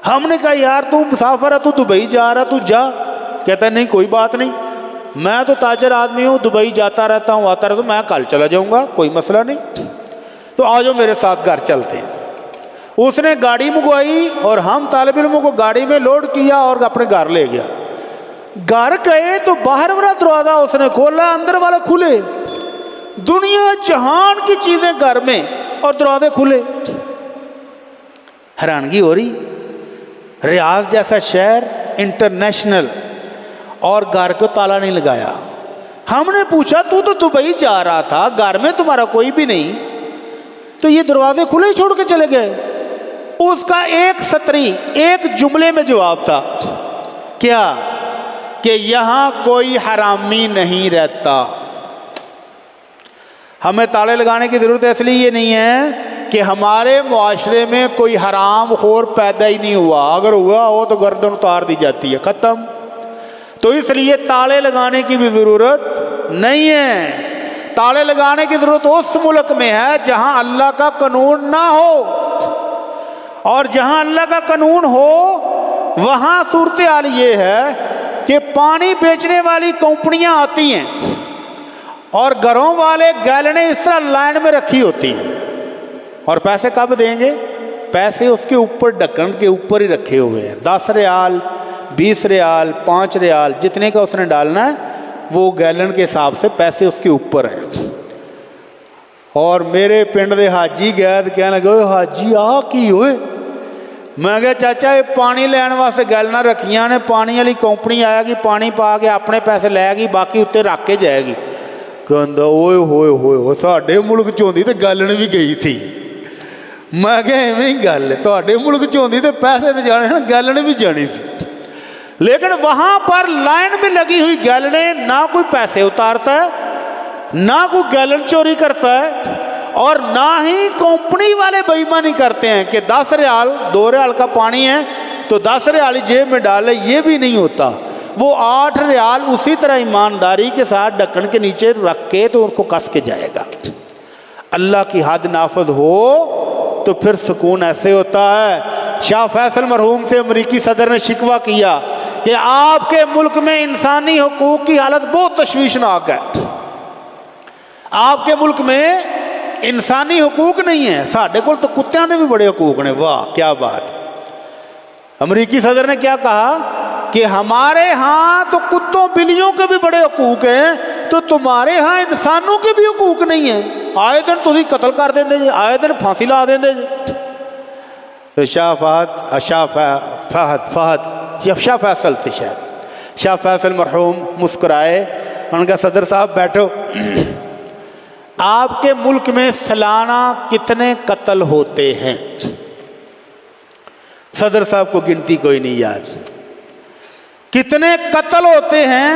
ہم نے کہا یار تو مسافر ہے، تو دبئی جا رہا، تو جا۔ کہتا ہے نہیں کوئی بات نہیں، میں تو تاجر آدمی ہوں، دبئی جاتا رہتا ہوں آتا رہتا ہوں، میں کل چلا جاؤں گا، کوئی مسئلہ نہیں، تو آ جاؤ میرے ساتھ گھر چلتے ہیں۔ اس نے گاڑی منگوائی اور ہم طالب علموں کو گاڑی میں لوڈ کیا اور اپنے گھر لے گیا۔ گھر گئے تو باہر والا دروازہ اس نے کھولا، اندر والا کھلے، دنیا جہان کی چیزیں گھر میں اور دروازے کھلے۔ حیرانگی ہو رہی، ریاض جیسا شہر انٹرنیشنل، اور گھر کو تالا نہیں لگایا۔ ہم نے پوچھا تو دبئی جا رہا تھا، گھر میں تمہارا کوئی بھی نہیں، تو یہ دروازے کھلے چھوڑ کے چلے گئے؟ اس کا ایک سطری، ایک جملے میں جواب تھا، کیا؟ کہ یہاں کوئی حرامی نہیں رہتا۔ ہمیں تالے لگانے کی ضرورت اس لیے نہیں ہے کہ ہمارے معاشرے میں کوئی حرام خور پیدا ہی نہیں ہوا، اگر ہوا ہو تو گردن اتار دی جاتی ہے، ختم۔ تو اس لیے تالے لگانے کی بھی ضرورت نہیں ہے۔ تالے لگانے کی ضرورت اس ملک میں ہے جہاں اللہ کا قانون نہ ہو، اور جہاں اللہ کا قانون ہو وہاں صورتحال یہ ہے کہ پانی بیچنے والی کمپنیاں آتی ہیں اور گھروں والے گیلنیں اس طرح لائن میں رکھی ہوتی ہیں، اور پیسے کب دیں گے؟ پیسے اس کے اوپر ڈھکن کے اوپر ہی رکھے ہوئے ہیں، 10 ریال 20 ریال 5 ریال جتنے کا اس نے ڈالنا ہے وہ گیلن کے حساب سے پیسے اس کے اوپر ہیں۔ اور میرے پنڈ دے حاجی گئے تو کہنے لگے حاجی آ کی ہوئے؟ میں کہا چاچا یہ پانی لین واسطے گیلنا رکھیاں نے، پانی والی کمپنی آئے گی، پانی پا کے اپنے پیسے لے گی، باقی اتنے رکھ کے جائے گی۔ کہندا اوئے ہوئے ہوئے ساڈے ملک چ ہوندی تے گیلن بھی گئی تھی۔ میں کہ ایویں ہی گل ہے، تواڈے ملک چ ہوندی تے پیسے تے جانے ہیں، گل بھی جانی سی، لیکن وہاں پر لائن میں لگی ہوئی گیلنے، نہ کوئی پیسے اتارتا ہے، نہ کوئی گیلن چوری کرتا ہے، اور نہ ہی کمپنی والے بے ایمانی کرتے ہیں کہ 10 ریال 2 ریال کا پانی ہے تو 10 ریال جیب میں ڈالے، یہ بھی نہیں ہوتا۔ وہ 8 ریال اسی طرح ایمانداری کے ساتھ ڈھکن کے نیچے رکھ کے تو ان کو کس کے جائے گا۔ اللہ کی حد نافذ ہو تو پھر سکون ایسے ہوتا ہے۔ شاہ فیصل مرحوم سے امریکی صدر نے شکوہ کیا کہ آپ کے ملک میں انسانی حقوق کی حالت بہت تشویشناک ہے، آپ کے ملک میں انسانی حقوق نہیں ہے، ساڈے کول تو کتیاں نے بھی بڑے حقوق نے۔ واہ کیا بات! امریکی صدر نے کیا کہا کہ ہمارے ہاں تو کتوں بلیوں کے بھی بڑے حقوق ہیں، تو تمہارے ہاں انسانوں کے بھی حقوق نہیں ہیں، آئے دن تسی قتل کر دیں جی، آئے دن پھانسی لا دیں جی۔ تو شاہ فیصل تھے شاید، شاہ فیصل مرحوم مسکرائے، ان کا صدر صاحب بیٹھو، آپ کے ملک میں سالانہ کتنے قتل ہوتے ہیں؟ صدر صاحب کو گنتی کوئی نہیں یاد، کتنے قتل ہوتے ہیں،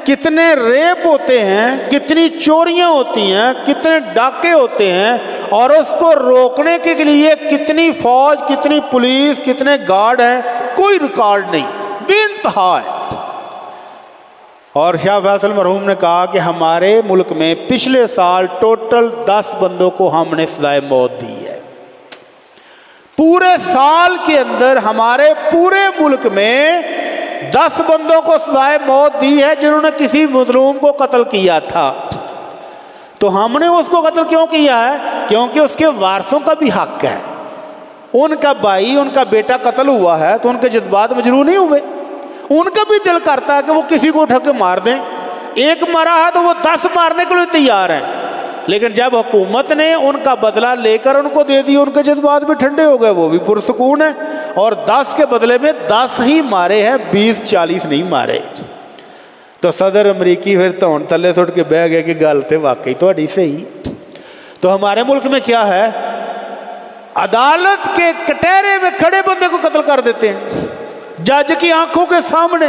کتنے ریپ ہوتے ہیں، کتنی چوریاں ہوتی ہیں، کتنے ڈاکے ہوتے ہیں، اور اس کو روکنے کے لیے کتنی فوج، کتنی پولیس، کتنے گارڈ ہیں، کوئی ریکارڈ نہیں، بے انتہا ہے۔ اور شاہ فیصل مرحوم نے کہا کہ ہمارے ملک میں پچھلے سال ٹوٹل 10 بندوں کو ہم نے سزائے موت دی ہے، پورے سال کے اندر ہمارے پورے ملک میں 10 بندوں کو سزائے موت دی ہے جنہوں نے کسی مظلوم کو قتل کیا تھا۔ تو ہم نے اس کو قتل کیوں کیا ہے؟ کیونکہ اس کے وارثوں کا بھی حق ہے، ان کا بھائی، ان کا بیٹا قتل ہوا ہے تو ان کے جذبات مجروح نہیں ہوئے، ان کا بھی دل کرتا ہے کہ وہ کسی کو اٹھا کے مار دیں، ایک مرا ہے تو وہ 10 مارنے کے لیے تیار ہیں، لیکن جب حکومت نے ان کا بدلہ لے کر ان کو دے دی، ان کے جذبات بھی ٹھنڈے ہو گئے، وہ بھی پرسکون ہیں، اور 10 کے بدلے میں 10 ہی مارے ہیں، 20-40 نہیں مارے۔ تو صدر امریکی پھر تون تھلے سٹ کے بہ گئے کہ گل تے واقعی تہاڈی صحیح۔ تو ہمارے ملک میں کیا ہے، عدالت کے کٹہرے میں کھڑے بندے کو قتل کر دیتے ہیں، جج کی آنکھوں کے سامنے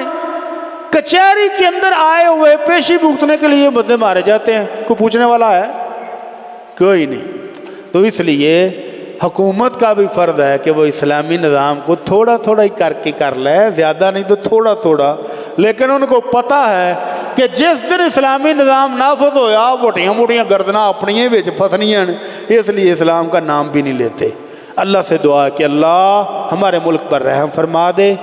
کچہری کے اندر آئے ہوئے پیشی بھگتنے کے لیے بندے مارے جاتے ہیں، کوئی پوچھنے والا ہے؟ کوئی نہیں۔ تو اس لیے حکومت کا بھی فرض ہے کہ وہ اسلامی نظام کو تھوڑا تھوڑا ہی کر لے، زیادہ نہیں تو تھوڑا تھوڑا، لیکن ان کو پتہ ہے کہ جس دن اسلامی نظام نافذ ہویا موٹیاں موٹیاں گردناں اپنی وچ پھسنیاں، اس لیے اسلام کا نام بھی نہیں لیتے۔ اللہ سے دعا کہ اللہ ہمارے ملک پر رحم فرما دے،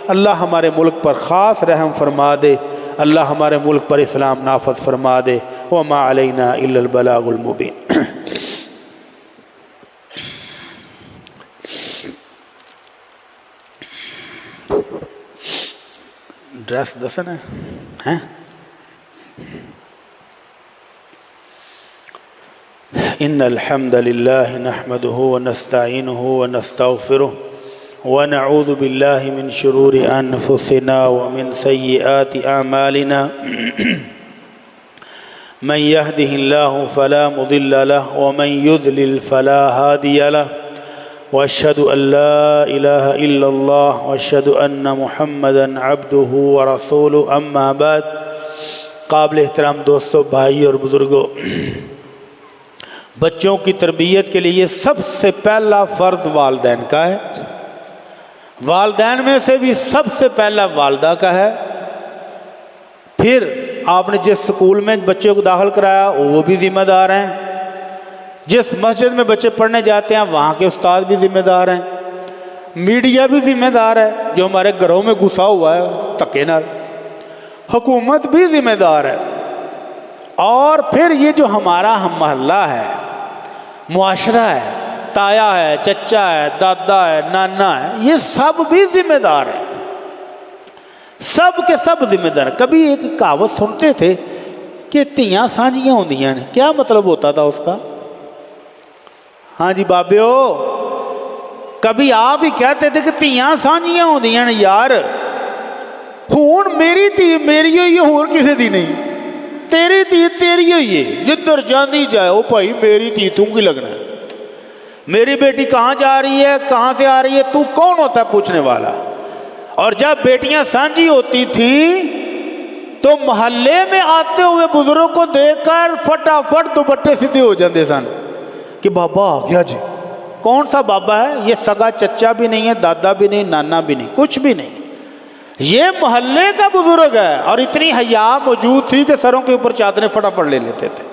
اللہ ہمارے ملک پر خاص رحم فرما دے، اللہ ہمارے ملک پر اسلام نافذ فرما دے۔ وما علینا الا البلاغ المبین۔ ڈریس دسنا ہے؟ ان الحمد للہ نحمده ونستعینه ونستغفره ونعوذ باللہ من شرور انفسنا ومن سیئات اعمالنا من يهده الله فلا مضل له ومن يضلل فلا هادي له واشهد ان لا اله الا الله واشهد ان محمدا عبده ورسوله اما بعد۔ قابل احترام دوستو، بھائی اور بزرگوں، بچوں کی تربیت کے لیے سب سے پہلا فرض والدین کا ہے، والدین میں سے بھی سب سے پہلا والدہ کا ہے، پھر آپ نے جس سکول میں بچے کو داخل کرایا وہ بھی ذمہ دار ہیں، جس مسجد میں بچے پڑھنے جاتے ہیں وہاں کے استاد بھی ذمہ دار ہیں، میڈیا بھی ذمہ دار ہے جو ہمارے گھروں میں گھسا ہوا ہے تکے نال، حکومت بھی ذمہ دار ہے، اور پھر یہ جو ہمارا محلہ ہے، معاشرہ ہے، تایا ہے، چچا ہے، دادا ہے، نانا ہے، یہ سب بھی ذمہ دار ہے، سب کے سب ذمہ دار۔ کبھی ایک کہاوت سنتے تھے کہ تیاں سانجیاں ہوندیاں نے، کیا مطلب ہوتا تھا اس کا؟ ہاں جی بابیو، کبھی آپ ہی کہتے تھے کہ تیاں سانجیاں ہوندیاں نے یار، ہون میری تھی میری ہوئی ہے، ہور کسی دی نہیں، تیری تھی تیری ہوئی ہے، جدھر جاندی جائے وہ بھائی میری تھی، توں کی لگنا ہے، میری بیٹی کہاں جا رہی ہے، کہاں سے آ رہی ہے، تو کون ہوتا ہے پوچھنے والا؟ اور جب بیٹیاں سانجھی ہوتی تھیں تو محلے میں آتے ہوئے بزرگوں کو دیکھ کر فٹافٹ دوپٹے سیدھے ہو جاتے سن کہ بابا آ گیا جی۔ کون سا بابا ہے؟ یہ سگا چچا بھی نہیں ہے، دادا بھی نہیں، نانا بھی نہیں، کچھ بھی نہیں، یہ محلے کا بزرگ ہے۔ اور اتنی حیا موجود تھی کہ سروں کے اوپر چادریں فٹافٹ لے لیتے تھے۔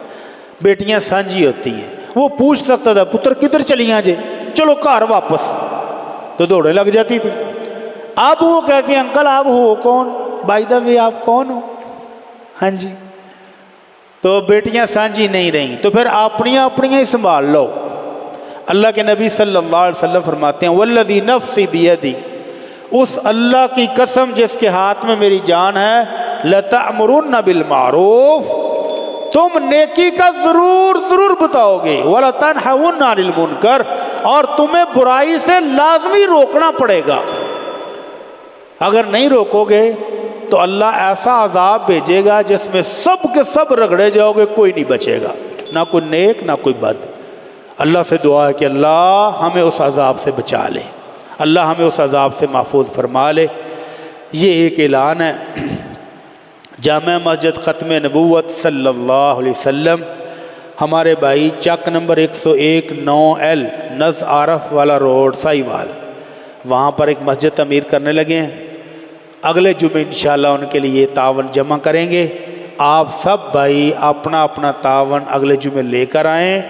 بیٹیاں سانجھی ہوتی ہیں، وہ پوچھ سکتا تھا پتر کدھر چلیاں جے، چلو گھر واپس، تو دوڑے لگ جاتی تھی۔ اب وہ کہتے ہیں انکل آپ ہو کون؟ بائی دا وے آپ کون ہو؟ ہاں جی۔ تو بیٹیاں سانجھی نہیں رہیں، تو پھر اپنی ہی سنبھال لو۔ اللہ کے نبی صلی اللہ علیہ وسلم فرماتے ہیں والذی نفسی بیدی، اس اللہ کی قسم جس کے ہاتھ میں میری جان ہے، لتأمرن بالمعروف، تم نیکی کا ضرور بتاؤ گے، وَلَتَنْحَوُنَّ عَنِ الْمُنْكَرِ، اور تمہیں برائی سے لازمی روکنا پڑے گا۔ اگر نہیں روکو گے تو اللہ ایسا عذاب بھیجے گا جس میں سب کے سب رگڑے جاؤ گے، کوئی نہیں بچے گا، نہ کوئی نیک نہ کوئی بد۔ اللہ سے دعا ہے کہ اللہ ہمیں اس عذاب سے بچا لے، اللہ ہمیں اس عذاب سے محفوظ فرما لے۔ یہ ایک اعلان ہے۔ جامع مسجد ختم نبوت صلی اللہ علیہ وسلم، ہمارے بھائی چک نمبر 101 9L نز عارف والا روڈ سائیوال، وہاں پر ایک مسجد تعمیر کرنے لگے ہیں۔ اگلے جمعے انشاءاللہ ان کے لیے تعاون جمع کریں گے۔ آپ سب بھائی اپنا اپنا تعاون اگلے جمعے لے کر آئیں،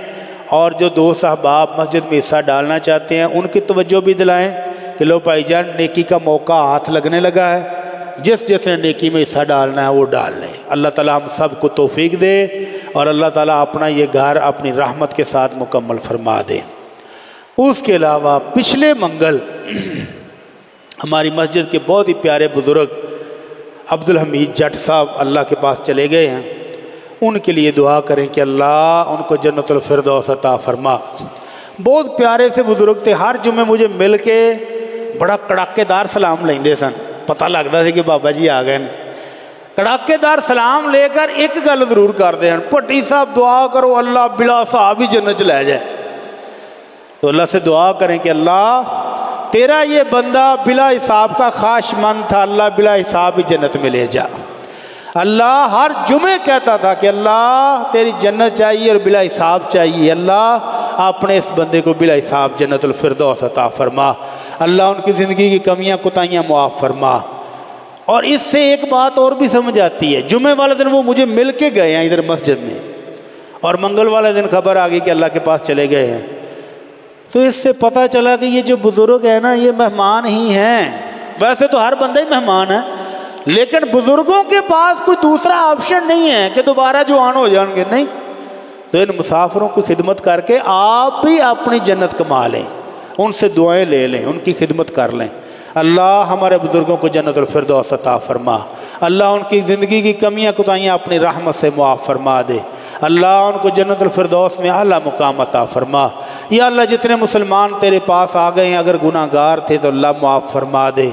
اور جو دوست احباب مسجد میں حصہ ڈالنا چاہتے ہیں ان کی توجہ بھی دلائیں کہ لو بھائی جان نیکی کا موقع ہاتھ لگنے لگا ہے، جس نے نیکی میں حصہ ڈالنا ہے وہ ڈال لیں۔ اللہ تعالیٰ ہم سب کو توفیق دے، اور اللہ تعالیٰ اپنا یہ گھر اپنی رحمت کے ساتھ مکمل فرما دے۔ اس کے علاوہ پچھلے منگل ہماری مسجد کے بہت ہی پیارے بزرگ عبدالحمید جٹ صاحب اللہ کے پاس چلے گئے ہیں، ان کے لیے دعا کریں کہ اللہ ان کو جنت الفردوس عطا فرما۔ بہت پیارے سے بزرگ تھے، ہر جمعے مجھے مل کے بڑا کڑاکے دار سلام لیندے سن، پتہ لگتا ہے کہ بابا جی آ گئے ہیں۔ کڑاکے دار سلام لے کر ایک گل ضرور کرتے ہیں، پٹی صاحب دعا کرو اللہ بلا صاحب ہی جنت لے جائے۔ تو اللہ سے دعا کریں کہ اللہ تیرا یہ بندہ بلا حساب کا خواہش مند تھا، اللہ بلا حساب ہی جنت میں لے جا۔ اللہ ہر جمعے کہتا تھا کہ اللہ تیری جنت چاہیے اور بلا حساب چاہیے، اللہ اپنے اس بندے کو بلا حساب جنت الفردوس عطا فرما، اللہ ان کی زندگی کی کمیاں کوتاہیاں معاف فرما۔ اور اس سے ایک بات اور بھی سمجھ آتی ہے، جمعے والے دن وہ مجھے مل کے گئے ہیں ادھر مسجد میں، اور منگل والے دن خبر آ گئی کہ اللہ کے پاس چلے گئے ہیں۔ تو اس سے پتہ چلا کہ یہ جو بزرگ ہیں نا یہ مہمان ہی ہیں، ویسے تو ہر بندہ ہی مہمان ہے، لیکن بزرگوں کے پاس کوئی دوسرا آپشن نہیں ہے کہ دوبارہ جو آن ہو جائیں گے، نہیں۔ تو ان مسافروں کی خدمت کر کے آپ بھی اپنی جنت کما لیں، ان سے دعائیں لے لیں، ان کی خدمت کر لیں۔ اللہ ہمارے بزرگوں کو جنت الفردوس عطا فرما، اللہ ان کی زندگی کی کمیاں کوتاہیاں اپنی رحمت سے معاف فرما دے، اللہ ان کو جنت الفردوس میں اعلیٰ مقام عطا فرما۔ یا اللہ جتنے مسلمان تیرے پاس آ گئے ہیں اگر گناہ گار تھے تو اللہ معاف فرما دے،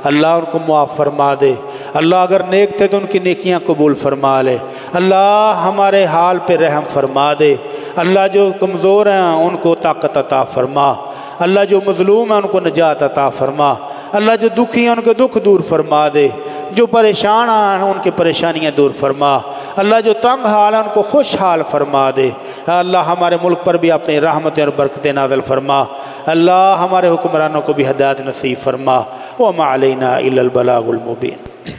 اللہ ان کو معاف فرما دے، اللہ اگر نیک تھے تو ان کی نیکیاں قبول فرما لے، اللہ ہمارے حال پہ رحم فرما دے، اللہ جو کمزور ہیں ان کو طاقت عطا فرما، اللہ جو مظلوم ہیں ان کو نجات عطا فرما، اللہ جو دکھی ہیں ان کے دکھ دور فرما دے، جو پریشان ہیں ان کی پریشانیاں دور فرما، اللہ جو تنگ حال ہیں ان کو خوشحال فرما دے، اللہ ہمارے ملک پر بھی اپنی رحمتیں اور برکتیں نازل فرما، اللہ ہمارے حکمرانوں کو بھی ہدایت نصیب فرما۔ وما علینا الا البلاغ المبین۔